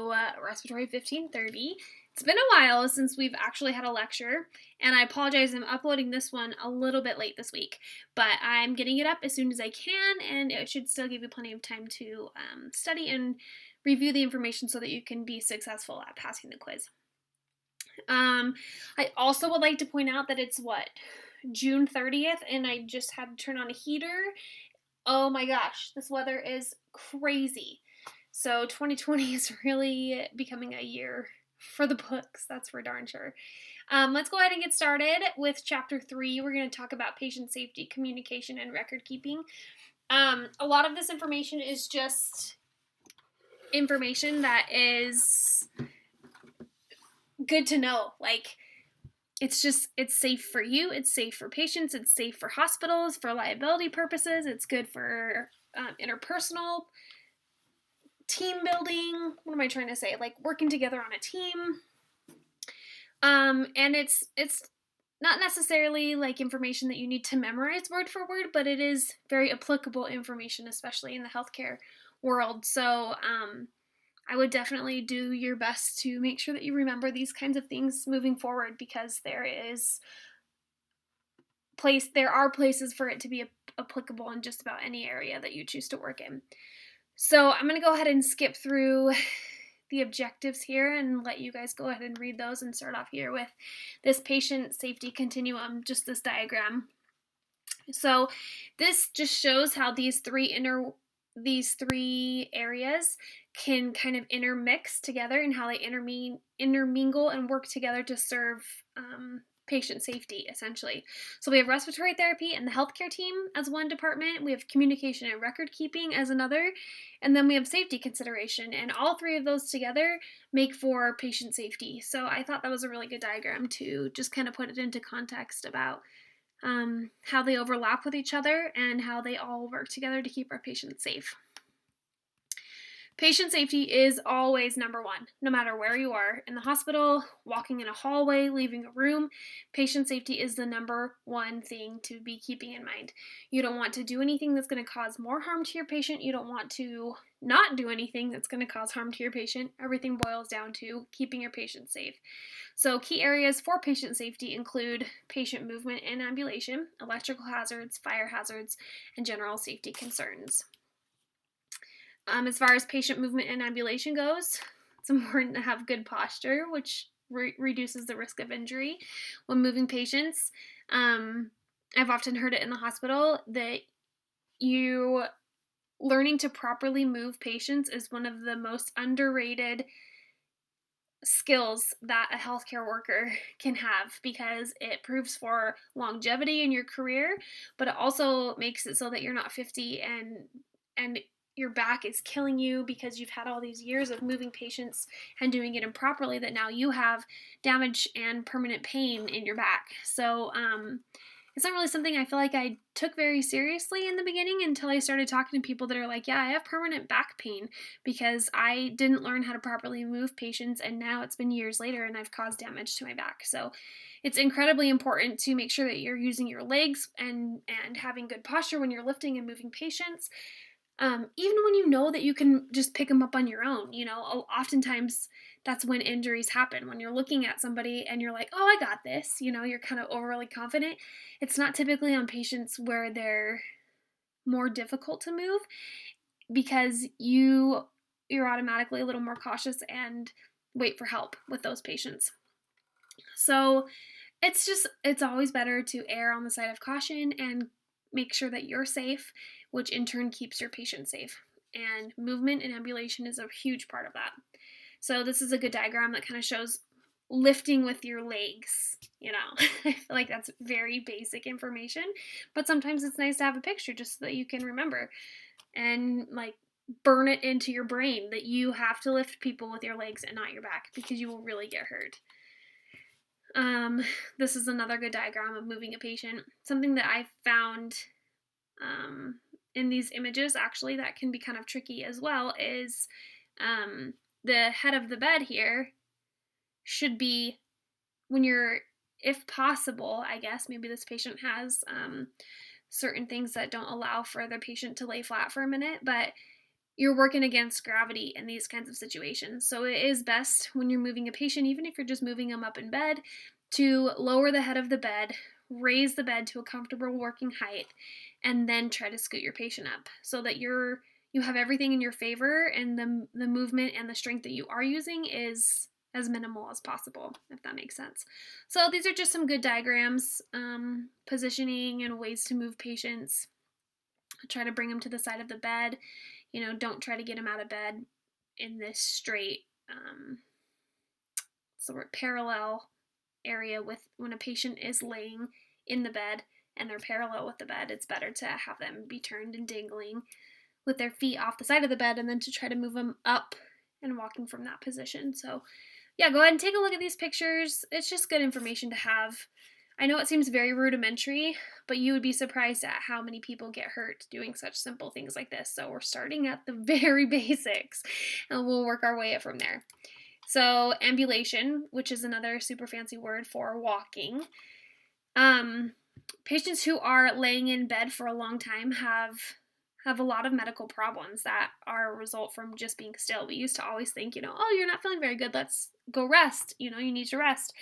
Respiratory 1530. It's been a while since we've actually had a lecture, and I apologize, I'm uploading this one a little bit late this week, but I'm getting it up as soon as I can, and it should still give you plenty of time to study and review the information so that you can be successful at passing the quiz. I also would like to point out that it's June 30th, and I just had to turn on a heater. Oh my gosh, this weather is crazy. So 2020 is really becoming a year for the books, that's for darn sure. Let's go ahead and get started with Chapter 3. We're going to talk about patient safety, communication, and record keeping. A lot of this information is just information that is good to know. Like, it's safe for you, it's safe for patients, it's safe for hospitals, for liability purposes, it's good for interpersonal team building. What am I trying to say? Like working together on a team. And it's not necessarily like information that you need to memorize word for word, but it is very applicable information, especially in the healthcare world. So I would definitely do your best to make sure that you remember these kinds of things moving forward, because there are places for it to be applicable in just about any area that you choose to work in. So I'm going to go ahead and skip through the objectives here and let you guys go ahead and read those, and start off here with this patient safety continuum, just this diagram. So this just shows how these three areas can kind of intermix together, and how they intermingle and work together to serve patient safety, essentially. So we have respiratory therapy and the healthcare team as one department. We have communication and record keeping as another. And then we have safety consideration. And all three of those together make for patient safety. So I thought that was a really good diagram to just kind of put it into context about how they overlap with each other and how they all work together to keep our patients safe. Patient safety is always number one, no matter where you are, in the hospital, walking in a hallway, leaving a room. Patient safety is the number one thing to be keeping in mind. You don't want to do anything that's going to cause more harm to your patient. You don't want to not do anything that's going to cause harm to your patient. Everything boils down to keeping your patient safe. So key areas for patient safety include patient movement and ambulation, electrical hazards, fire hazards, and general safety concerns. As far as patient movement and ambulation goes, it's important to have good posture, which reduces the risk of injury when moving patients. I've often heard it in the hospital that learning to properly move patients is one of the most underrated skills that a healthcare worker can have, because it proves for longevity in your career, but it also makes it so that you're not 50 and your back is killing you because you've had all these years of moving patients and doing it improperly, that now you have damage and permanent pain in your back. So it's not really something I feel like I took very seriously in the beginning, until I started talking to people that are like, yeah, I have permanent back pain because I didn't learn how to properly move patients, and now it's been years later and I've caused damage to my back. So it's incredibly important to make sure that you're using your legs and having good posture when you're lifting and moving patients. Even when you know that you can just pick them up on your own, oftentimes that's when injuries happen. When you're looking at somebody and you're like, oh, I got this, you're kind of overly confident. It's not typically on patients where they're more difficult to move, because you're automatically a little more cautious and wait for help with those patients. So it's always better to err on the side of caution and make sure that you're safe, which in turn keeps your patient safe. And movement and ambulation is a huge part of that. So this is a good diagram that kind of shows lifting with your legs. I feel like that's very basic information, but sometimes it's nice to have a picture just so that you can remember and like burn it into your brain that you have to lift people with your legs and not your back, because you will really get hurt. This is another good diagram of moving a patient. Something that I found in these images, actually, that can be kind of tricky as well, is the head of the bed here should be, if possible, I guess, maybe this patient has certain things that don't allow for the patient to lay flat for a minute, but you're working against gravity in these kinds of situations. So it is best when you're moving a patient, even if you're just moving them up in bed, to lower the head of the bed, raise the bed to a comfortable working height, and then try to scoot your patient up so that you have everything in your favor, and the movement and the strength that you are using is as minimal as possible, if that makes sense. So these are just some good diagrams, positioning and ways to move patients. Try to bring them to the side of the bed. Don't try to get them out of bed in this straight, sort of parallel area with when a patient is laying in the bed and they're parallel with the bed. It's better to have them be turned and dangling with their feet off the side of the bed, and then to try to move them up and walking from that position. So yeah, go ahead and take a look at these pictures. It's just good information to have. I know it seems very rudimentary, but you would be surprised at how many people get hurt doing such simple things like this. So we're starting at the very basics, and we'll work our way up from there. So ambulation, which is another super fancy word for walking. Patients who are laying in bed for a long time have a lot of medical problems that are a result from just being still. We used to always think, oh, you're not feeling very good, let's go rest. You need to rest.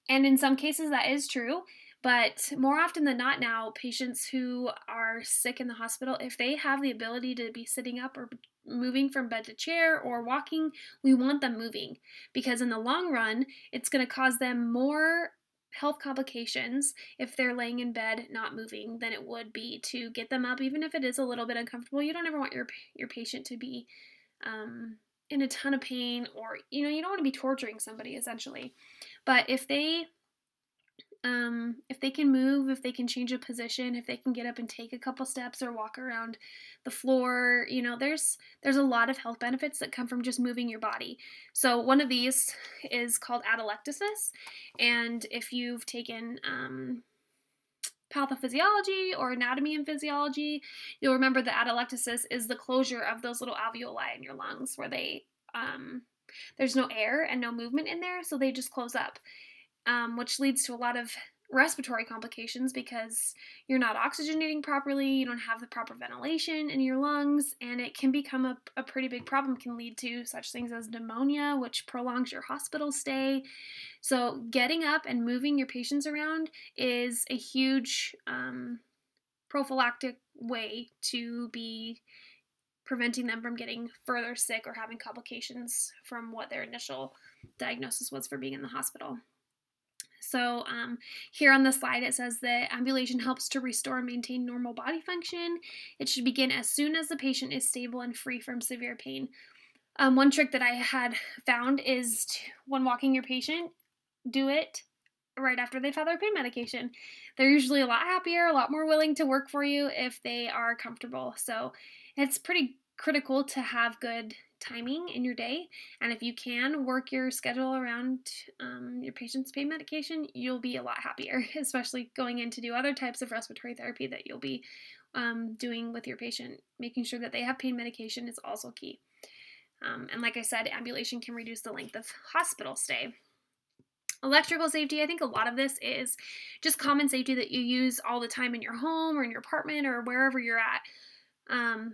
And in some cases that is true, but more often than not now, patients who are sick in the hospital, if they have the ability to be sitting up or moving from bed to chair or walking, we want them moving, because in the long run, it's going to cause them more health complications if they're laying in bed not moving than it would be to get them up, even if it is a little bit uncomfortable. You don't ever want your patient to be in a ton of pain, or you don't want to be torturing somebody essentially. But if they can move, if they can change a position, if they can get up and take a couple steps or walk around the floor, there's a lot of health benefits that come from just moving your body. So one of these is called atelectasis, and if you've taken pathophysiology or anatomy and physiology, you'll remember that atelectasis is the closure of those little alveoli in your lungs where they there's no air and no movement in there, so they just close up. Which leads to a lot of respiratory complications because you're not oxygenating properly, you don't have the proper ventilation in your lungs, and it can become a pretty big problem. It can lead to such things as pneumonia, which prolongs your hospital stay. So getting up and moving your patients around is a huge prophylactic way to be preventing them from getting further sick or having complications from what their initial diagnosis was for being in the hospital. So here on the slide, it says that ambulation helps to restore and maintain normal body function. It should begin as soon as the patient is stable and free from severe pain. One trick that I had found is when walking your patient, do it right after they've had their pain medication. They're usually a lot happier, a lot more willing to work for you if they are comfortable. So it's pretty critical to have good timing in your day, and if you can work your schedule around your patient's pain medication, you'll be a lot happier, especially going in to do other types of respiratory therapy that you'll be doing with your patient. Making sure that they have pain medication is also key. And like I said, ambulation can reduce the length of hospital stay. Electrical safety, I think a lot of this is just common safety that you use all the time in your home or in your apartment or wherever you're at.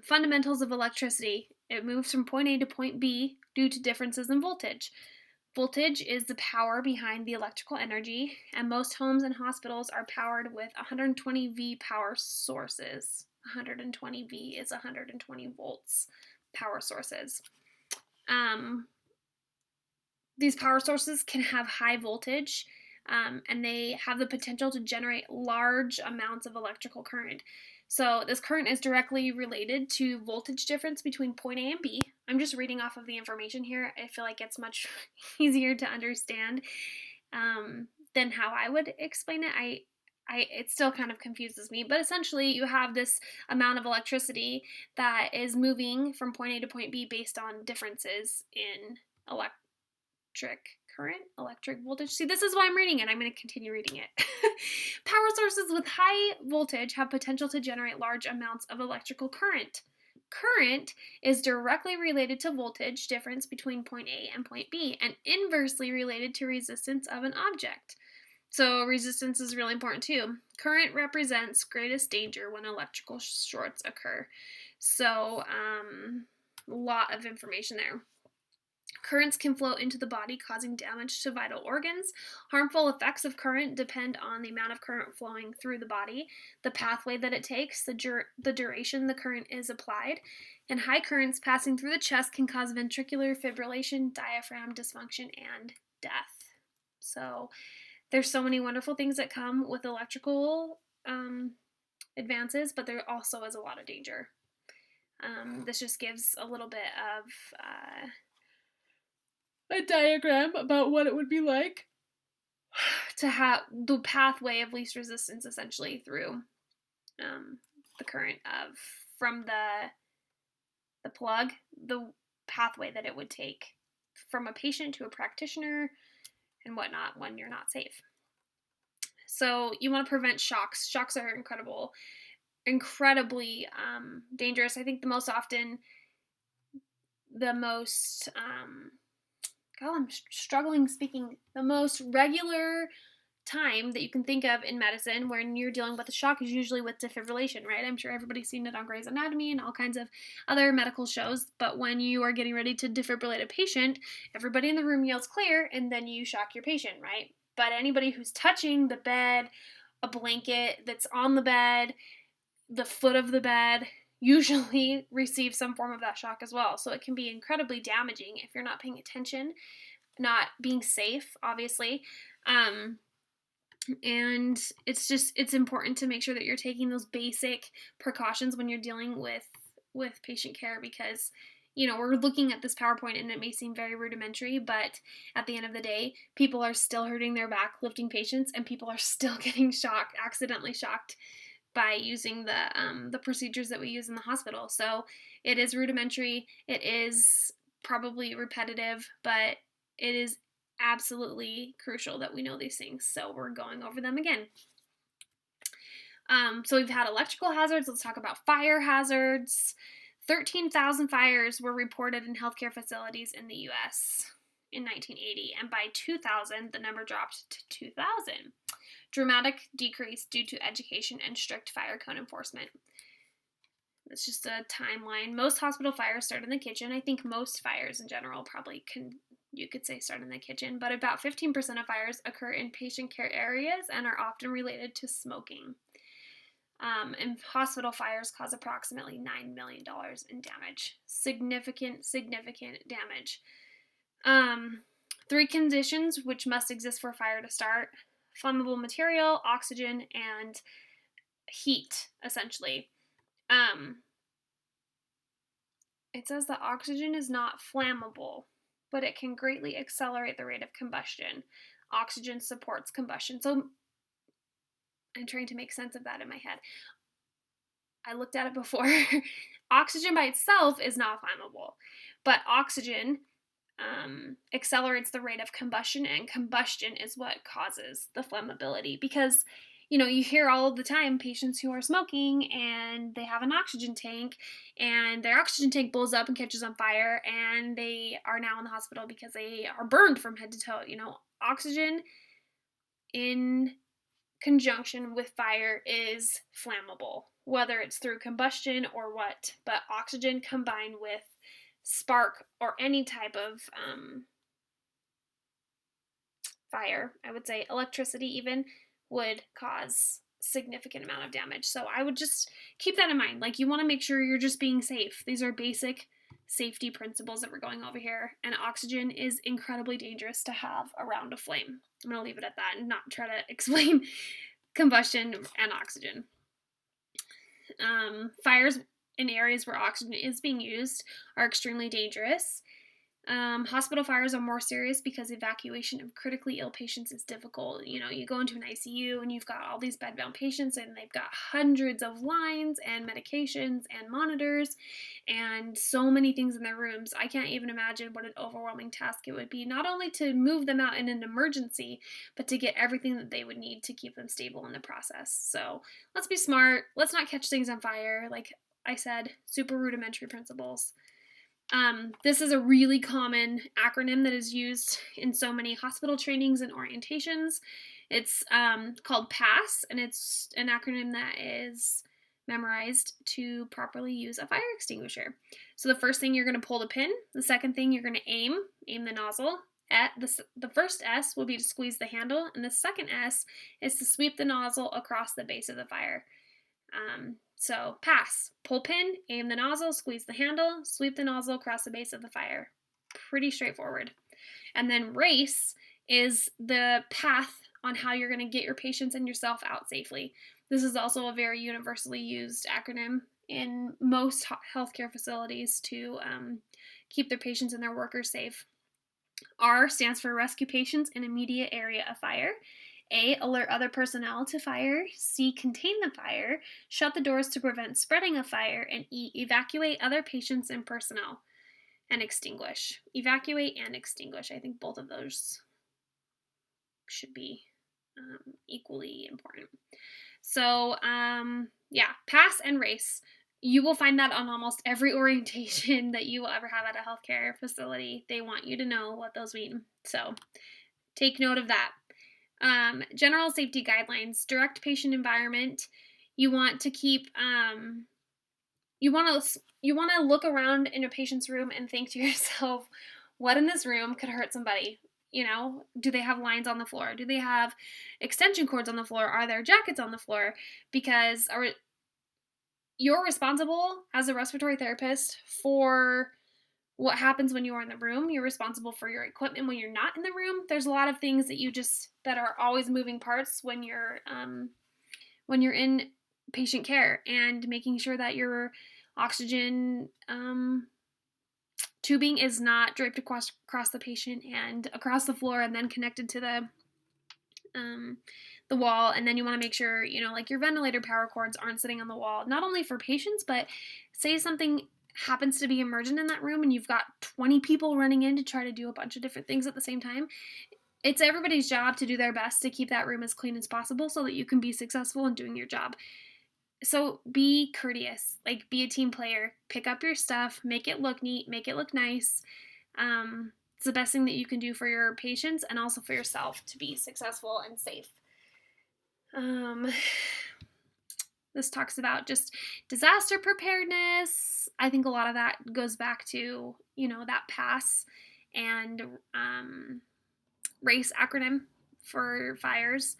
Fundamentals of electricity. It moves from point A to point B due to differences in voltage. Voltage is the power behind the electrical energy, and most homes and hospitals are powered with 120 V power sources. 120 V is 120 volts power sources. These power sources can have high voltage, and they have the potential to generate large amounts of electrical current. So this current is directly related to voltage difference between point A and B. I'm just reading off of the information here. I feel like it's much easier to understand than how I would explain it. It still kind of confuses me, but essentially you have this amount of electricity that is moving from point A to point B based on differences in electric voltage. See, this is why I'm reading it. I'm going to continue reading it. Power sources with high voltage have potential to generate large amounts of electrical current. Current is directly related to voltage difference between point A and point B, and inversely related to resistance of an object. So resistance is really important too. Current represents greatest danger when electrical shorts occur. So A lot of information there. Currents can flow into the body, causing damage to vital organs. Harmful effects of current depend on the amount of current flowing through the body, the pathway that it takes, the duration the current is applied. And high currents passing through the chest can cause ventricular fibrillation, diaphragm dysfunction, and death. So there's so many wonderful things that come with electrical advances, but there also is a lot of danger. This just gives a little bit of a diagram about what it would be like to have the pathway of least resistance essentially through the current of from the plug, the pathway that it would take from a patient to a practitioner and whatnot when you're not safe. So you want to prevent shocks. Shocks are incredibly dangerous. I think the most I'm struggling speaking. The most regular time that you can think of in medicine when you're dealing with a shock is usually with defibrillation, right? I'm sure everybody's seen it on Grey's Anatomy and all kinds of other medical shows, but when you are getting ready to defibrillate a patient, everybody in the room yells clear, and then you shock your patient, right? But anybody who's touching the bed, a blanket that's on the bed, the foot of the bed, usually receive some form of that shock as well. So it can be incredibly damaging if you're not paying attention, not being safe, obviously. And it's important to make sure that you're taking those basic precautions when you're dealing with patient care, because we're looking at this PowerPoint and it may seem very rudimentary, but at the end of the day, people are still hurting their back lifting patients, and people are still getting accidentally shocked by using the procedures that we use in the hospital. So it is rudimentary, it is probably repetitive, but it is absolutely crucial that we know these things. So we're going over them again. So we've had electrical hazards. Let's talk about fire hazards. 13,000 fires were reported in healthcare facilities in the U.S. in 1980, and by 2000, the number dropped to 2,000. Dramatic decrease due to education and strict fire code enforcement. It's just a timeline. Most hospital fires start in the kitchen. I think most fires in general probably you could say start in the kitchen, but about 15% of fires occur in patient care areas and are often related to smoking. And hospital fires cause approximately $9 million in damage. Significant damage. 3 conditions which must exist for a fire to start: flammable material, oxygen, and heat, essentially. It says that oxygen is not flammable, but it can greatly accelerate the rate of combustion. Oxygen supports combustion. So I'm trying to make sense of that in my head. I looked at it before. Oxygen by itself is not flammable, but oxygen accelerates the rate of combustion, and combustion is what causes the flammability. Because you hear all the time patients who are smoking and they have an oxygen tank, and their oxygen tank blows up and catches on fire, and they are now in the hospital because they are burned from head to toe. Oxygen in conjunction with fire is flammable, whether it's through combustion or what. But oxygen combined with spark or any type of fire, I would say electricity even, would cause significant amount of damage. So I would just keep that in mind. Like, you want to make sure you're just being safe. These are basic safety principles that we're going over here, and oxygen is incredibly dangerous to have around a flame. I'm going to leave it at that and not try to explain combustion and oxygen. Fires in areas where oxygen is being used are extremely dangerous. Hospital fires are more serious because evacuation of critically ill patients is difficult. You go into an ICU and you've got all these bedbound patients, and they've got hundreds of lines and medications and monitors and so many things in their rooms. I can't even imagine what an overwhelming task it would be, not only to move them out in an emergency, but to get everything that they would need to keep them stable in the process. So let's be smart. Let's not catch things on fire. Like I said, super rudimentary principles. This is a really common acronym that is used in so many hospital trainings and orientations. It's called PASS, and it's an acronym that is memorized to properly use a fire extinguisher. So the first thing, you're going to pull the pin. The second thing, you're going to aim the nozzle. At the first S will be to squeeze the handle, and the second S is to sweep the nozzle across the base of the fire. So pass, pull pin, aim the nozzle, squeeze the handle, sweep the nozzle across the base of the fire. Pretty straightforward. And then race is the path on how you're going to get your patients and yourself out safely. This is also a very universally used acronym in most healthcare facilities to keep their patients and their workers safe. R stands for rescue patients in immediate area of fire. A, alert other personnel to fire. C, contain the fire. Shut the doors to prevent spreading of fire. And E, evacuate other patients and personnel. And extinguish. Evacuate and extinguish. I think both of those should be equally important. So, yeah, pass and race. You will find that on almost every orientation that you will ever have at a healthcare facility. They want you to know what those mean. So, take note of that. General safety guidelines, direct patient environment. You want to keep, you want to look around in a patient's room and think to yourself, what in this room could hurt somebody? Do they have lines on the floor? Do they have extension cords on the floor? Are there jackets on the floor? Because you're responsible as a respiratory therapist for what happens when you're in the room. You're responsible for your equipment when you're not in the room. There's a lot of things that are always moving parts when you're in patient care, and making sure that your oxygen tubing is not draped across the patient and across the floor and then connected to the wall. And then you want to make sure, like your ventilator power cords aren't sitting on the wall, not only for patients, but say something happens to be emergent in that room and you've got 20 people running in to try to do a bunch of different things at the same time. It's everybody's job to do their best to keep that room as clean as possible so that you can be successful in doing your job. So be courteous, be a team player, pick up your stuff, make it look neat, make it look nice. It's the best thing that you can do for your patients and also for yourself to be successful and safe. This talks about just disaster preparedness. I think a lot of that goes back to, that PASS and RACE acronym for fires.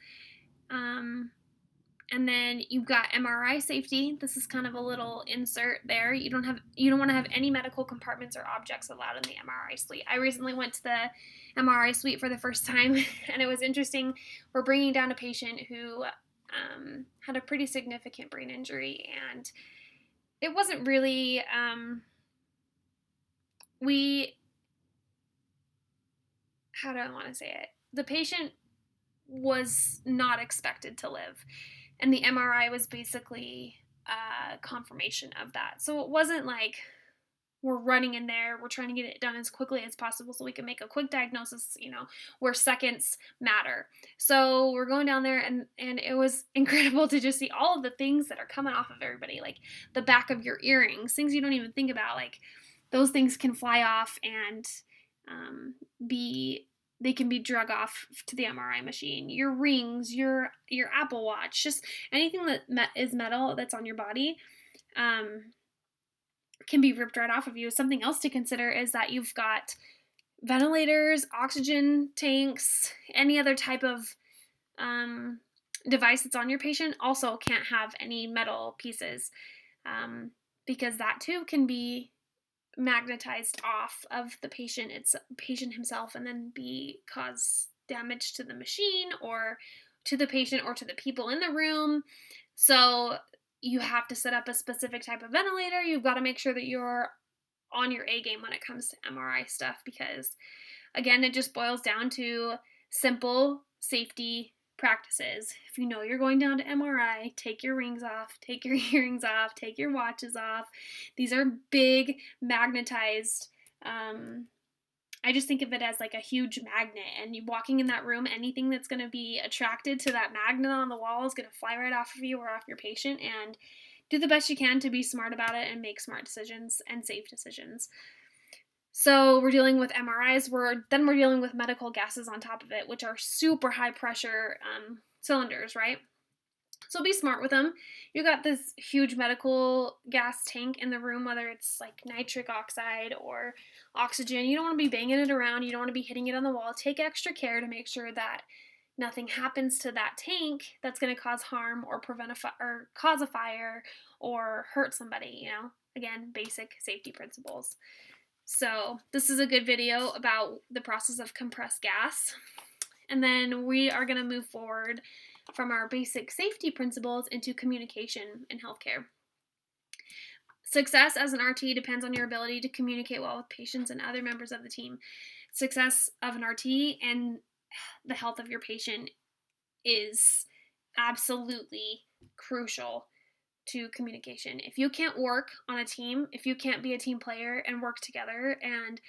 And then you've got MRI safety. This is kind of a little insert there. You don't want to have any medical compartments or objects allowed in the MRI suite. I recently went to the MRI suite for the first time, and it was interesting. We're bringing down a patient who had a pretty significant brain injury, and it wasn't really how do I want to say it? The patient was not expected to live. And the MRI was basically a confirmation of that. So it wasn't like we're running in there, we're trying to get it done as quickly as possible so we can make a quick diagnosis, where seconds matter. So we're going down there, and it was incredible to just see all of the things that are coming off of everybody, like the back of your earrings, things you don't even think about, like those things can fly off and they can be drug off to the MRI machine. Your rings, your Apple Watch, just anything that is metal that's on your body can be ripped right off of you. Something else to consider is that you've got ventilators, oxygen tanks, any other type of device that's on your patient also can't have any metal pieces, because that too can be magnetized off of the patient himself and then cause damage to the machine or to the patient or to the people in the room. So you have to set up a specific type of ventilator. You've got to make sure that you're on your A game when it comes to MRI stuff, because again, it just boils down to simple safety practices. If you know you're going down to MRI, take your rings off, take your earrings off, take your watches off. These are big magnetized, I just think of it as like a huge magnet, and you walking in that room, anything that's going to be attracted to that magnet on the wall is going to fly right off of you or off your patient. And do the best you can to be smart about it and make smart decisions and safe decisions. So we're dealing with MRIs, we're dealing with medical gases on top of it, which are super high pressure cylinders, right? So be smart with them. You got this huge medical gas tank in the room, whether it's like nitric oxide or oxygen. You don't want to be banging it around. You don't want to be hitting it on the wall. Take extra care to make sure that nothing happens to that tank that's going to cause harm or prevent or cause a fire or hurt somebody, Again, basic safety principles. So this is a good video about the process of compressed gas. And then we are going to move forward from our basic safety principles into communication in healthcare. Success as an RT depends on your ability to communicate well with patients and other members of the team. Success of an RT and the health of your patient is absolutely crucial to communication. If you can't work on a team, if you can't be a team player and work together and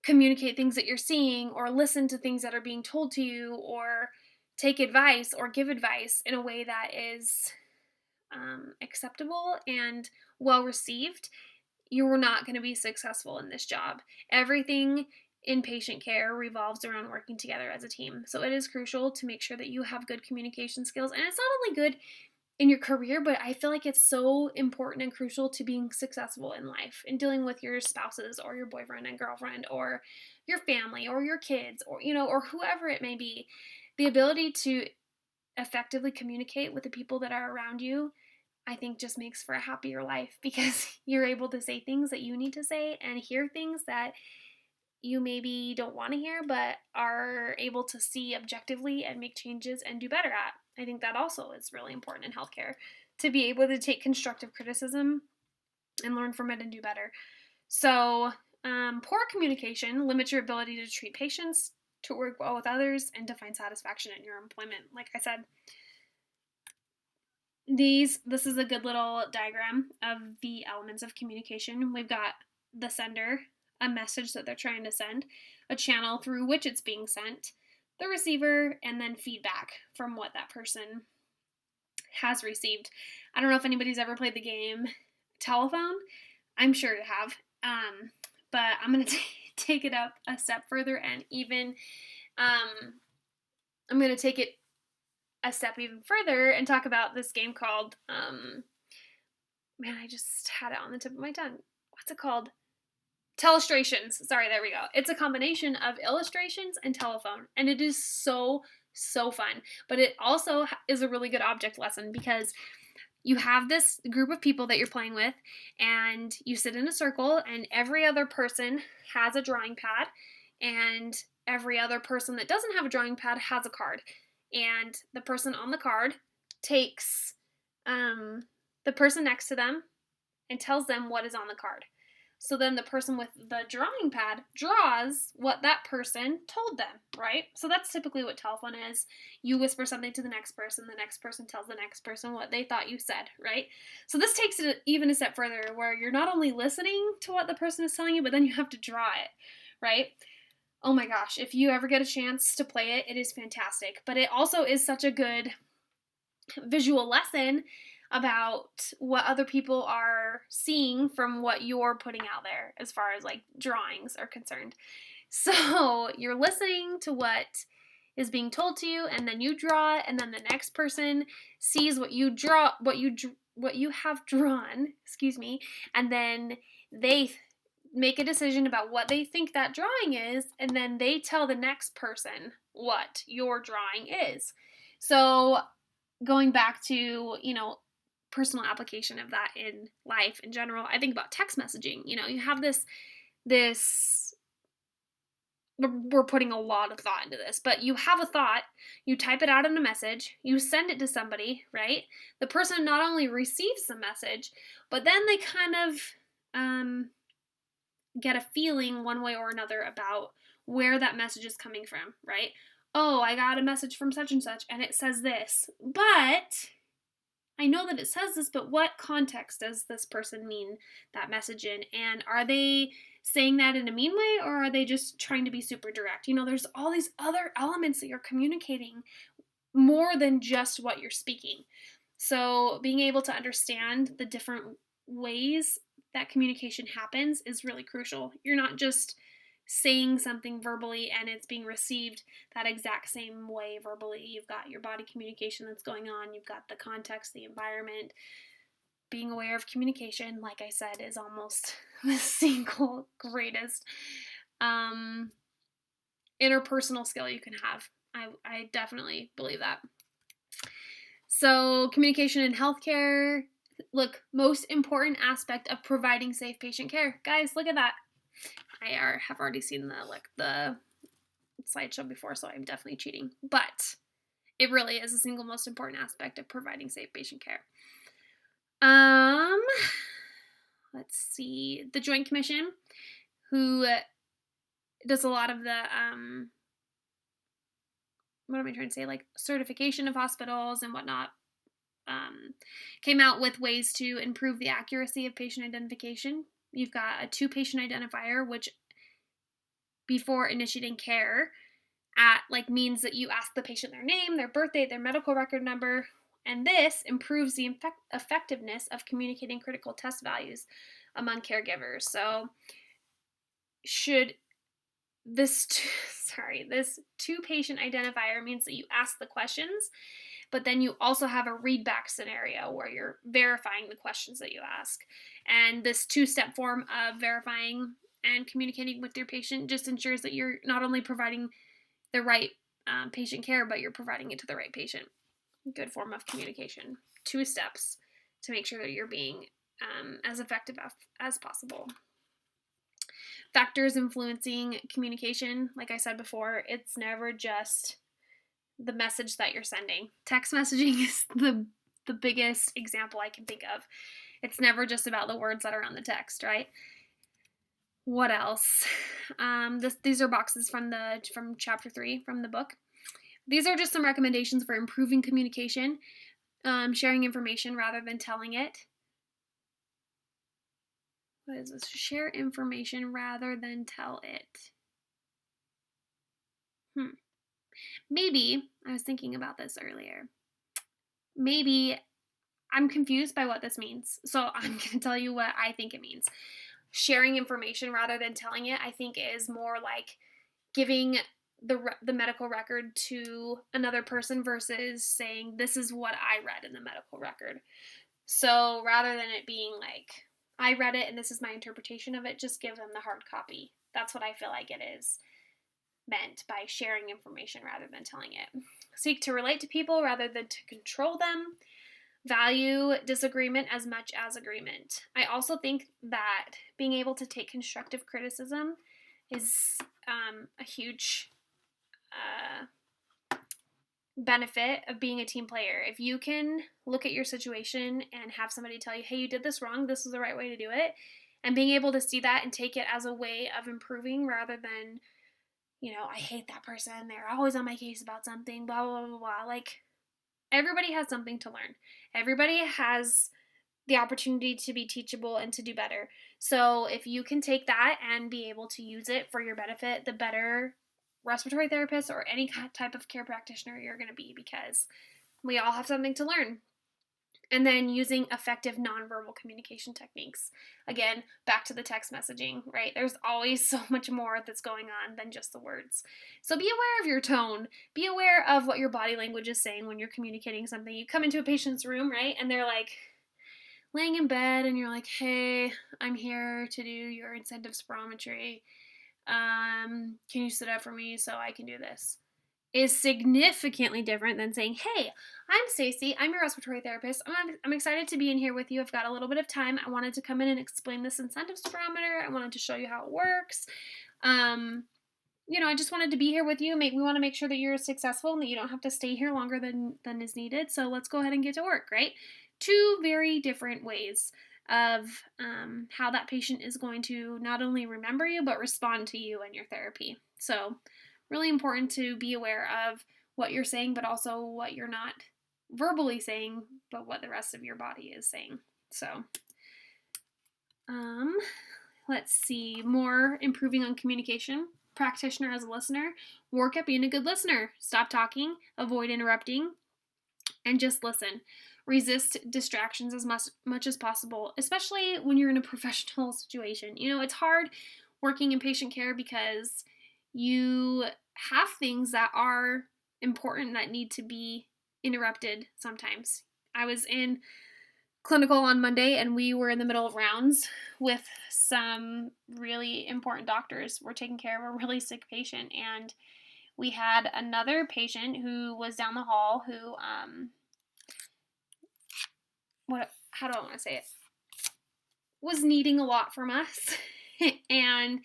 communicate things that you're seeing or listen to things that are being told to you or take advice or give advice in a way that is acceptable and well received, you're not going to be successful in this job. Everything in patient care revolves around working together as a team. So it is crucial to make sure that you have good communication skills. And it's not only good in your career, but I feel like it's so important and crucial to being successful in life and dealing with your spouses or your boyfriend and girlfriend or your family or your kids or, or whoever it may be. The ability to effectively communicate with the people that are around you, I think just makes for a happier life because you're able to say things that you need to say and hear things that you maybe don't want to hear but are able to see objectively and make changes and do better at. I think that also is really important in healthcare, to be able to take constructive criticism and learn from it and do better. So poor communication limits your ability to treat patients, to work well with others, and to find satisfaction in your employment. Like I said, this is a good little diagram of the elements of communication. We've got the sender, a message that they're trying to send, a channel through which it's being sent, the receiver, and then feedback from what that person has received. I don't know if anybody's ever played the game Telephone. I'm sure you have. But I'm going to take it up a step further and even I'm going to take it a step even further and talk about this game called man, I just had it on the tip of my tongue. What's it called? Telestrations. Sorry, there we go. It's a combination of illustrations and telephone, and it is so fun. But it also is a really good object lesson because you have this group of people that you're playing with, and you sit in a circle, and every other person has a drawing pad, and every other person that doesn't have a drawing pad has a card. And the person on the card takes the person next to them and tells them what is on the card. So then the person with the drawing pad draws what that person told them, right? So that's typically what telephone is. You whisper something to the next person tells the next person what they thought you said, right? So this takes it even a step further where you're not only listening to what the person is telling you, but then you have to draw it, right? Oh my gosh, if you ever get a chance to play it, it is fantastic. But it also is such a good visual lesson about what other people are seeing from what you're putting out there as far as like drawings are concerned. So you're listening to what is being told to you, and then you draw it, and then the next person sees what you have drawn, and then they make a decision about what they think that drawing is, and then they tell the next person what your drawing is. So going back to, personal application of that in life in general, I think about text messaging. You have this we're putting a lot of thought into this, but you have a thought, you type it out in a message, you send it to somebody, right? The person not only receives the message, but then they kind of get a feeling one way or another about where that message is coming from, right? Oh, I got a message from such and such, and it says this, but I know that it says this, but what context does this person mean that message in? And are they saying that in a mean way, or are they just trying to be super direct? There's all these other elements that you're communicating more than just what you're speaking. So being able to understand the different ways that communication happens is really crucial. You're not just saying something verbally and it's being received that exact same way verbally. You've got your body communication that's going on, you've got the context, the environment. Being aware of communication, like I said, is almost the single greatest interpersonal skill you can have. I definitely believe that. So, communication in healthcare. Look, most important aspect of providing safe patient care. Guys, look at that. I have already seen the slideshow before, so I'm definitely cheating. But it really is the single most important aspect of providing safe patient care. Let's see. The Joint Commission, who does a lot of the what am I trying to say? Like certification of hospitals and whatnot. Came out with ways to improve the accuracy of patient identification. You've got a 2-patient identifier, which before initiating care means that you ask the patient their name, their birthday, their medical record number, and this improves the effectiveness of communicating critical test values among caregivers. So this 2-patient identifier means that you ask the questions, but then you also have a readback scenario where you're verifying the questions that you ask. And this 2-step form of verifying and communicating with your patient just ensures that you're not only providing the right patient care, but you're providing it to the right patient. Good form of communication. 2 steps to make sure that you're being as effective as possible. Factors influencing communication, like I said before, it's never just the message that you're sending. Text messaging is the biggest example I can think of. It's never just about the words that are on the text, right? What else? These are boxes from chapter 3 from the book. These are just some recommendations for improving communication, sharing information rather than telling it. What is this? Share information rather than tell it. Maybe, I was thinking about this earlier. Maybe I'm confused by what this means. So I'm going to tell you what I think it means. Sharing information rather than telling it, I think, is more like giving the medical record to another person versus saying, this is what I read in the medical record. So rather than it being like, I read it and this is my interpretation of it, just give them the hard copy. That's what I feel like it is meant by sharing information rather than telling it. Seek to relate to people rather than to control them. Value disagreement as much as agreement. I also think that being able to take constructive criticism is a huge benefit of being a team player. If you can look at your situation and have somebody tell you, hey, you did this wrong, this is the right way to do it, and being able to see that and take it as a way of improving rather than, I hate that person, they're always on my case about something, blah, blah, blah, blah. Like, everybody has something to learn. Everybody has the opportunity to be teachable and to do better. So if you can take that and be able to use it for your benefit, the better respiratory therapist or any type of care practitioner you're going to be, because we all have something to learn. And then using effective nonverbal communication techniques. Again, back to the text messaging, right? There's always so much more that's going on than just the words. So be aware of your tone. Be aware of what your body language is saying when you're communicating something. You come into a patient's room, right? And they're like laying in bed and you're like, hey, I'm here to do your incentive spirometry. Can you sit up for me so I can do this? Is significantly different than saying, hey, I'm Stacy, I'm your respiratory therapist. I'm excited to be in here with you. I've got a little bit of time. I wanted to come in and explain this incentive spirometer. I wanted to show you how it works. I just wanted to be here with you. We want to make sure that you're successful and that you don't have to stay here longer than is needed. So let's go ahead and get to work, right? 2 very different ways of how that patient is going to not only remember you, but respond to you and your therapy. So really important to be aware of what you're saying, but also what you're not verbally saying, but what the rest of your body is saying. So, let's see, more improving on communication. Practitioner as a listener. Work at being a good listener. Stop talking, avoid interrupting, and just listen. Resist distractions as much as possible, especially when you're in a professional situation. It's hard working in patient care because you have things that are important that need to be interrupted sometimes. I was in clinical on Monday and we were in the middle of rounds with some really important doctors. We're taking care of a really sick patient, and we had another patient who was down the hall who how do I want to say it? Was needing a lot from us. And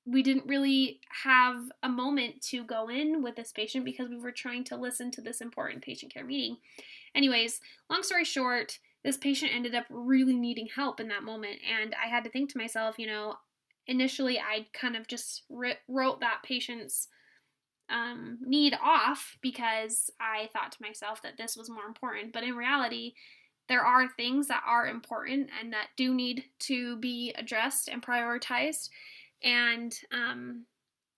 we didn't really have a moment to go in with this patient because we were trying to listen to this important patient care meeting. Anyways, long story short, this patient ended up really needing help in that moment, and I had to think to myself, initially I kind of just wrote that patient's need off because I thought to myself that this was more important. But in reality, there are things that are important and that do need to be addressed and prioritized. And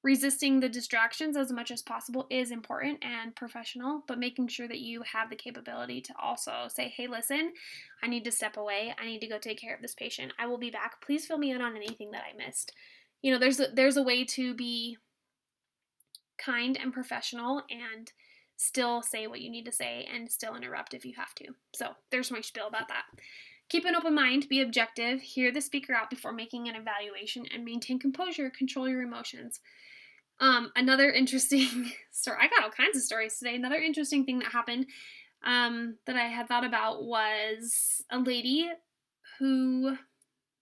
resisting the distractions as much as possible is important and professional, but making sure that you have the capability to also say, hey, listen, I need to step away. I need to go take care of this patient. I will be back. Please fill me in on anything that I missed. There's a way to be kind and professional and still say what you need to say and still interrupt if you have to. So there's my spiel about that. Keep an open mind, be objective, hear the speaker out before making an evaluation, and maintain composure, control your emotions. Another interesting story, I got all kinds of stories today. Another interesting thing that happened that I had thought about was a lady who,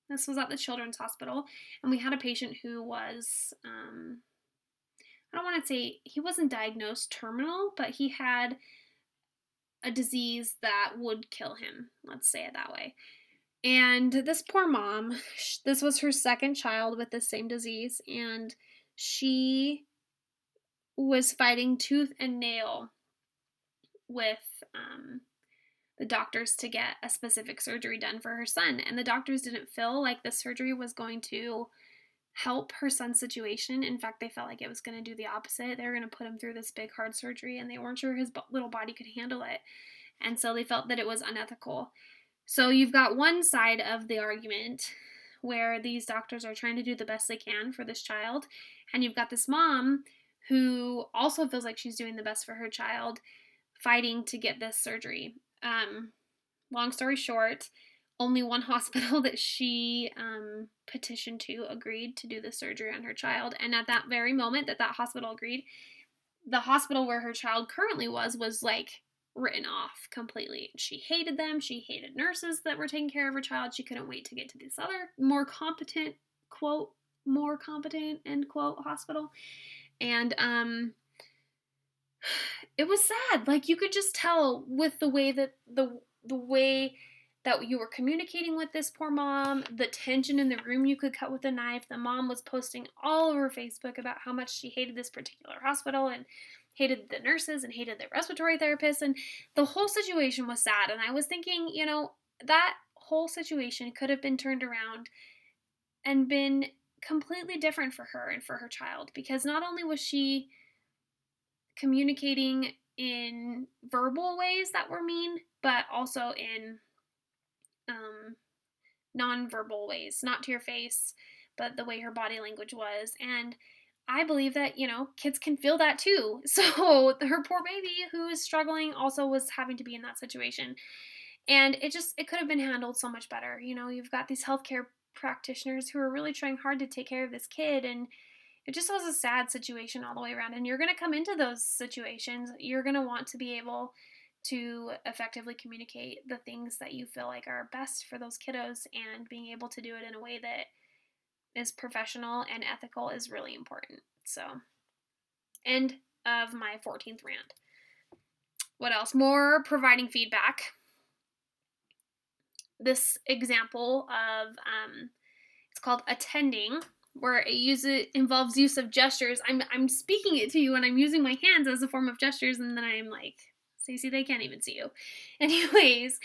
this was at the Children's Hospital, and we had a patient who was, I don't want to say, he wasn't diagnosed terminal, but he had a disease that would kill him. Let's say it that way. And this poor mom, this was her second child with the same disease, and she was fighting tooth and nail with the doctors to get a specific surgery done for her son. And the doctors didn't feel like the surgery was going to help her son's situation. In fact, they felt like it was going to do the opposite. They were going to put him through this big hard surgery, and they weren't sure his little body could handle it. And so they felt that it was unethical. So you've got one side of the argument where these doctors are trying to do the best they can for this child, and you've got this mom who also feels like she's doing the best for her child, fighting to get this surgery. Long story short, only one hospital that she petitioned to agreed to do the surgery on her child. And at that very moment that hospital agreed, the hospital where her child currently was like written off completely. She hated them. She hated nurses that were taking care of her child. She couldn't wait to get to this other more competent, quote, more competent, end quote, hospital. And it was sad. Like, you could just tell with the way that the way that you were communicating with this poor mom, the tension in the room you could cut with a knife. The mom was posting all over Facebook about how much she hated this particular hospital and hated the nurses and hated the respiratory therapists, and the whole situation was sad. And I was thinking, that whole situation could have been turned around and been completely different for her and for her child, because not only was she communicating in verbal ways that were mean, but also in non-verbal ways, not to your face, but the way her body language was. And I believe that, kids can feel that too. So her poor baby who is struggling also was having to be in that situation. And it could have been handled so much better. You've got these healthcare practitioners who are really trying hard to take care of this kid, and it just was a sad situation all the way around. And you're going to come into those situations. You're going to want to be able to effectively communicate the things that you feel like are best for those kiddos, and being able to do it in a way that is professional and ethical is really important. So, end of my 14th rant. What else? More providing feedback. This example of, it's called attending, where it involves use of gestures. I'm speaking it to you and I'm using my hands as a form of gestures, and then I'm like, Stacey, they can't even see you. Anyways,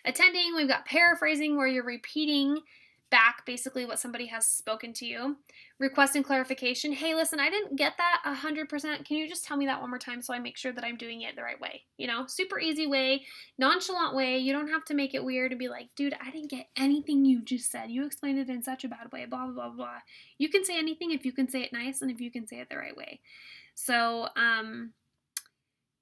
attending, we've got paraphrasing, where you're repeating back basically what somebody has spoken to you. Requesting clarification. Hey, listen, I didn't get that 100%. Can you just tell me that one more time so I make sure that I'm doing it the right way? Super easy way, nonchalant way. You don't have to make it weird and be like, dude, I didn't get anything you just said. You explained it in such a bad way, blah, blah, blah, blah. You can say anything if you can say it nice and if you can say it the right way. So,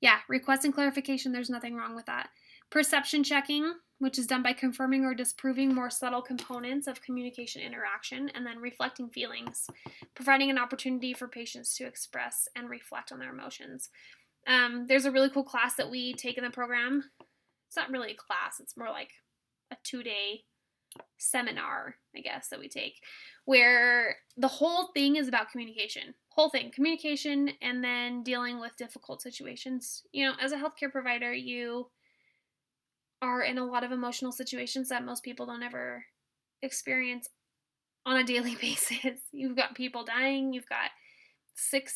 yeah, requesting clarification, there's nothing wrong with that. Perception checking, which is done by confirming or disproving more subtle components of communication interaction, and then reflecting feelings, providing an opportunity for patients to express and reflect on their emotions. There's a really cool class that we take in the program. It's not really a class, it's more like a 2-day seminar, I guess, that we take, where the whole thing is about communication. Whole thing, communication, and then dealing with difficult situations. As a healthcare provider, you are in a lot of emotional situations that most people don't ever experience on a daily basis. You've got people dying, you've got sick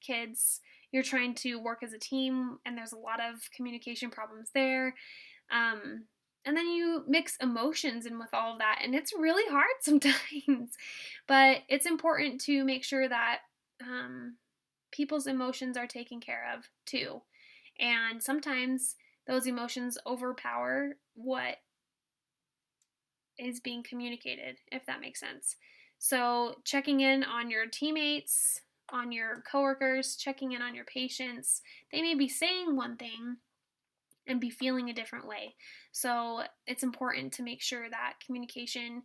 kids. You're trying to work as a team, and there's a lot of communication problems there. And then you mix emotions in with all of that, and it's really hard sometimes. But it's important to make sure that people's emotions are taken care of too. And sometimes those emotions overpower what is being communicated, if that makes sense. So checking in on your teammates, on your coworkers, checking in on your patients. They may be saying one thing and be feeling a different way. So it's important to make sure that communication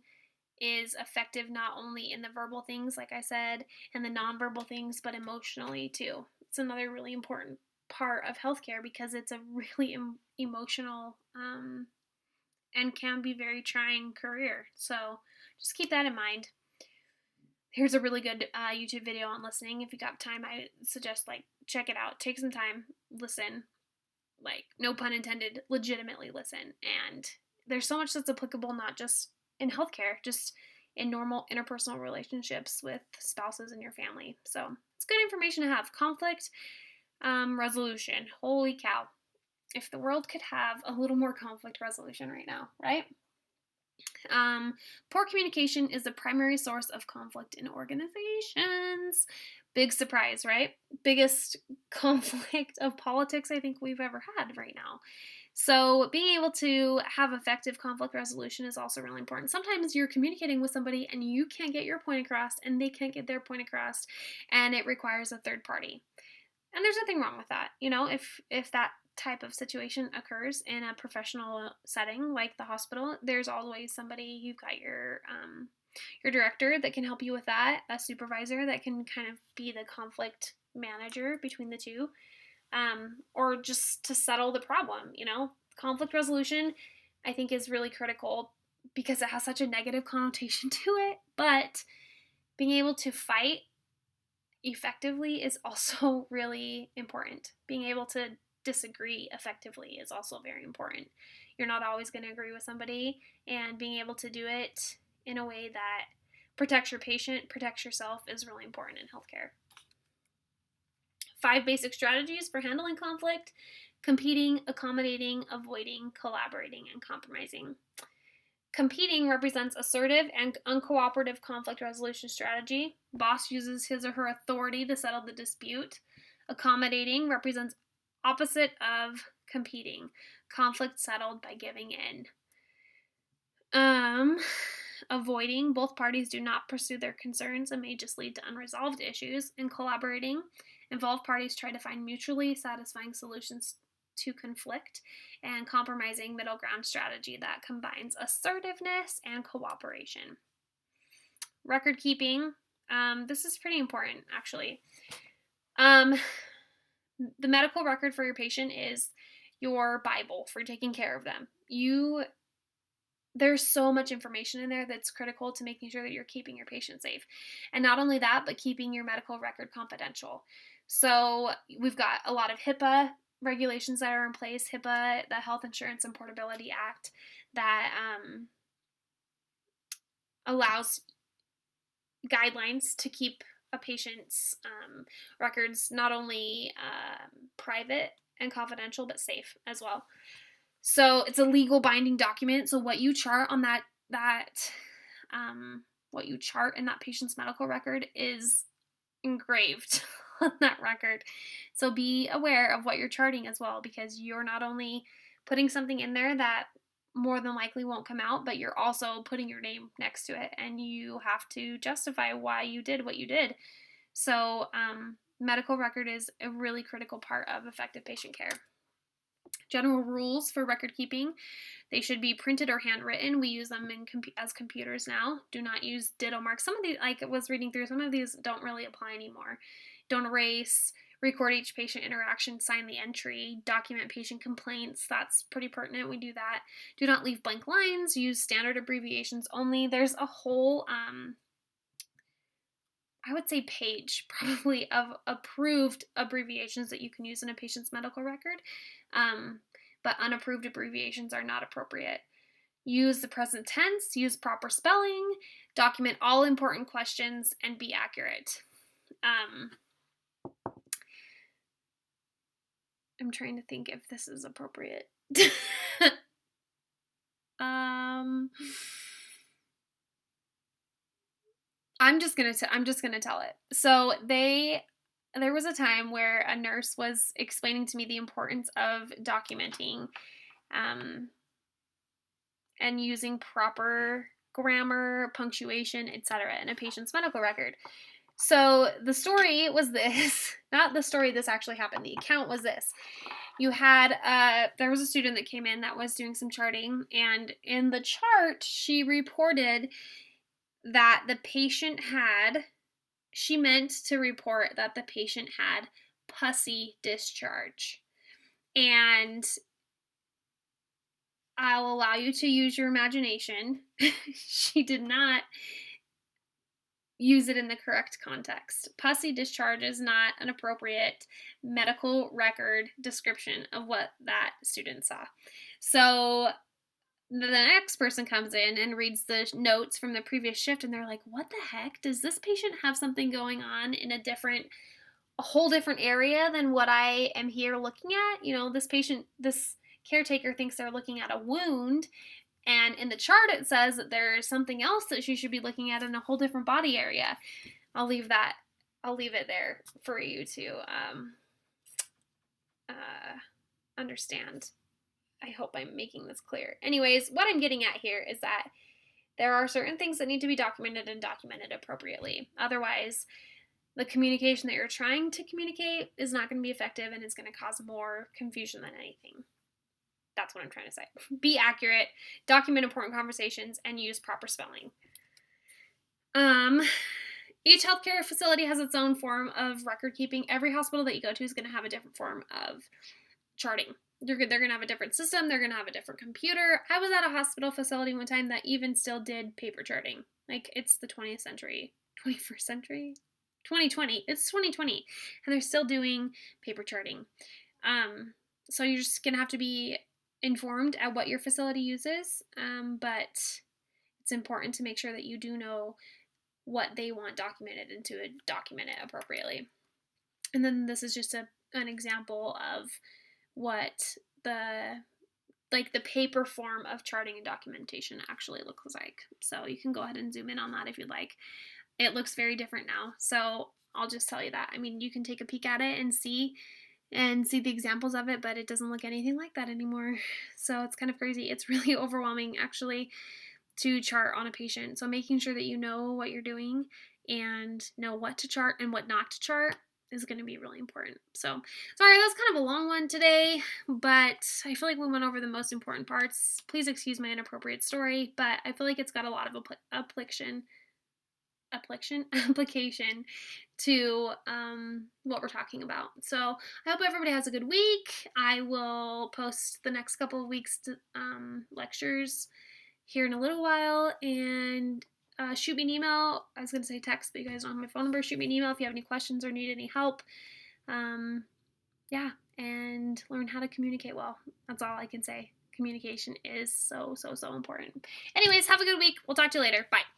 is effective not only in the verbal things, like I said, and the nonverbal things, but emotionally too. It's another really important part of healthcare because it's a really emotional and can be very trying career. So just keep that in mind. Here's a really good YouTube video on listening. If you got time, I suggest check it out. Take some time, listen. No pun intended, legitimately listen. And there's so much that's applicable not just in healthcare, just in normal interpersonal relationships with spouses and your family. So it's good information to have. Conflict resolution. Holy cow. If the world could have a little more conflict resolution right now, right? Poor communication is the primary source of conflict in organizations. Big surprise, right? Biggest conflict of politics I think we've ever had right now. So being able to have effective conflict resolution is also really important. Sometimes you're communicating with somebody and you can't get your point across and they can't get their point across, and it requires a third party. And there's nothing wrong with that. If that type of situation occurs in a professional setting like the hospital, there's always somebody. You've got your director that can help you with that, a supervisor that can kind of be the conflict manager between the two, or just to settle the problem. Conflict resolution I think is really critical because it has such a negative connotation to it, but being able to fight effectively is also really important. Being able to disagree effectively is also very important. You're not always going to agree with somebody, and being able to do it in a way that protects your patient, protects yourself is really important in healthcare. 5 basic strategies for handling conflict: competing, accommodating, avoiding, collaborating, and compromising. Competing represents assertive and uncooperative conflict resolution strategy. Boss uses his or her authority to settle the dispute. Accommodating represents opposite of competing. Conflict settled by giving in. Avoiding, both parties do not pursue their concerns and may just lead to unresolved issues. And collaborating, involved parties try to find mutually satisfying solutions to conflict. And compromising, middle ground strategy that combines assertiveness and cooperation. Record keeping, this is pretty important actually. The medical record for your patient is your Bible for taking care of them. There's so much information in there that's critical to making sure that you're keeping your patient safe. And not only that, but keeping your medical record confidential. So we've got a lot of HIPAA regulations that are in place. HIPAA, the Health Insurance and Portability Act, that allows guidelines to keep a patient's records not only private and confidential, but safe as well. So it's a legal binding document. So what you chart on that what you chart in that patient's medical record is engraved on that record. So be aware of what you're charting as well, because you're not only putting something in there that more than likely won't come out, but you're also putting your name next to it, and you have to justify why you did what you did. So, medical record is a really critical part of effective patient care. General rules for record keeping: they should be printed or handwritten. We use them as computers now. Do not use ditto marks. Some of these, like I was reading through, some of these don't really apply anymore. Don't erase. Record each patient interaction. Sign the entry. Document patient complaints. That's pretty pertinent. We do that. Do not leave blank lines. Use standard abbreviations only. There's a whole I would say page probably of approved abbreviations that you can use in a patient's medical record, but unapproved abbreviations are not appropriate. Use the present tense, use proper spelling, document all important questions, and be accurate. I'm trying to think if this is appropriate. I'm just gonna tell it. So there was a time where a nurse was explaining to me the importance of documenting, and using proper grammar, punctuation, etc. in a patient's medical record. So the story was this, not the story this actually happened, the account was this. You had, there was a student that came in that was doing some charting, and in the chart, she reported that the patient had, she meant to report that the patient had pussy discharge. And I'll allow you to use your imagination. She did not use it in the correct context. Pussy discharge is not an appropriate medical record description of what that student saw. So the next person comes in and reads the notes from the previous shift, and they're like, what the heck? Does this patient have something going on in a whole different area than what I am here looking at? You know, this caretaker thinks they're looking at a wound, and in the chart it says that there's something else that she should be looking at in a whole different body area. I'll leave it there for you to understand. I hope I'm making this clear. Anyways, what I'm getting at here is that there are certain things that need to be documented and documented appropriately. Otherwise, the communication that you're trying to communicate is not going to be effective, and it's going to cause more confusion than anything. That's what I'm trying to say. Be accurate, document important conversations, and use proper spelling. Each healthcare facility has its own form of record keeping. Every hospital that you go to is going to have a different form of charting. They're going to have a different system. They're going to have a different computer. I was at a hospital facility one time that even still did paper charting. Like, it's the 21st century. 2020. It's 2020. And they're still doing paper charting. So you're just going to have to be informed at what your facility uses. But it's important to make sure that you do know what they want documented and to document it appropriately. And then this is just an example of what the paper form of charting and documentation actually looks like. So you can go ahead and zoom in on that if you'd like. It looks very different now. So I'll just tell you that. I mean, you can take a peek at it and see the examples of it, but it doesn't look anything like that anymore. So it's kind of crazy. It's really overwhelming, actually, to chart on a patient. So making sure that you know what you're doing and know what to chart and what not to chart is going to be really important. So, sorry, that was kind of a long one today, but I feel like we went over the most important parts. Please excuse my inappropriate story, but I feel like it's got a lot of application to what we're talking about. So I hope everybody has a good week. I will post the next couple of weeks lectures here in a little while, and shoot me an email. I was going to say text, but you guys don't have my phone number. Shoot me an email if you have any questions or need any help. Yeah, and learn how to communicate well. That's all I can say. Communication is so, so, so important. Anyways, have a good week. We'll talk to you later. Bye.